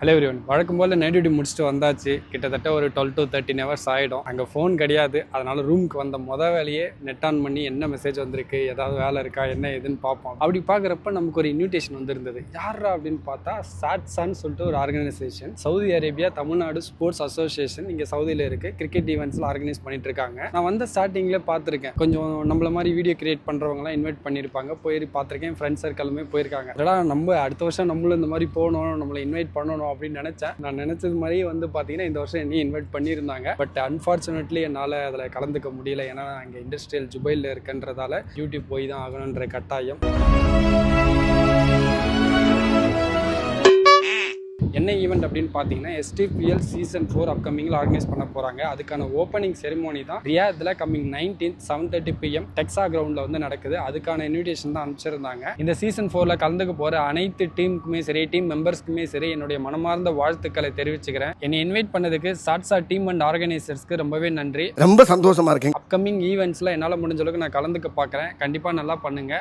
Hello everyone, வழக்கம் போல் night duty முடிச்சுட்டு வந்தாச்சு. கிட்டத்தட்ட ஒரு 12 to 13 ஹவர்ஸ் ஆகிடும். அங்கே ஃபோன் கிடையாது. அதனால் ரூமுக்கு வந்த வேலையே நெட் ஆன் பண்ணி என்ன மெசேஜ் வந்திருக்கு, ஏதாவது வேலை இருக்கா, என்ன ஏதுன்னு பார்ப்போம். அப்படி பார்க்குறப்ப நமக்கு ஒரு இன்விடேஷன் வந்திருந்தது. யாரா அப்படின்னு பார்த்தா சாட்சான்னு சொல்லிட்டு ஒரு organisation, Saudi Arabia Tamil Nadu sports association இங்கே சவுதியில் இருக்குது. கிரிக்கெட் ஈவெண்ட்ஸில் ஆர்கனைஸ் பண்ணிட்டு இருக்காங்க. நான் வந்த ஸ்டார்டிங்கில் பார்த்துருக்கேன். கொஞ்சம் நம்மள மாதிரி வீடியோ கிரியேட் பண்ணுறவங்களாம் இன்வைட் பண்ணியிருப்பாங்க. போய் பார்த்துருக்கேன். ஃப்ரெண்ட்ஸ் சர்க்கிளுமே போயிருக்காங்க. அதெல்லாம் நம்ம அடுத்த வருஷம் நம்மளும் இந்த மாதிரி போகணும், நம்மளை இன்வைட் பண்ணணும் அப்படின்னு நினைச்சேன். நான் நினைச்சது மாதிரியே பார்த்தீங்கன்னா இந்த வருஷம் என்னையும் இன்வைட் பண்ணியிருந்தாங்க. பட் அன்ஃபார்ச்சுனேட்லி என்னால் அதில் கலந்துக்க முடியல. ஏன்னா நான் இங்கே இண்டஸ்ட்ரியல் ஜுபைலில் இருக்கன்றதால யூடியூப் போய் தான் ஆகணுன்ற கட்டாயம். என்ன ஈவெண்ட் அப்படின்னு பார்த்தீங்கன்னா STPL சீசன் 4 அப்கமிங்கில் ஆர்கனைஸ் பண்ண போகிறாங்க. அதுக்கான ஓப்பனிங் செரிமோனி தான் ரியாத்தில் கம்மிங் 19th 7:30 PM டெக்ஸா கிரவுண்டில் நடக்குது. அதுக்கான இன்விடேஷன் தான் அனுப்பிச்சிருந்தாங்க. இந்த சீசன் 4ல் கலந்துக்க போகிற அனைத்து டீமுக்குமே சரி, டீம் மெம்பர்ஸ்க்குமே சரி, என்னுடைய மனமார்ந்த வாழ்த்துக்களை தெரிவிச்சுக்கிறேன். என்னை இன்வைட் பண்ணதுக்கு சாட்சா டீம் அண்ட் ஆர்கனைசர்ஸ்க்கு ரொம்பவே நன்றி. ரொம்ப சந்தோஷமா இருக்கேன். அப்கமிங் ஈவெண்ட்ஸில் என்னால் முடிஞ்ச அளவுக்கு நான் கலந்துக்க பார்க்குறேன். கண்டிப்பாக நல்லா பண்ணுங்க.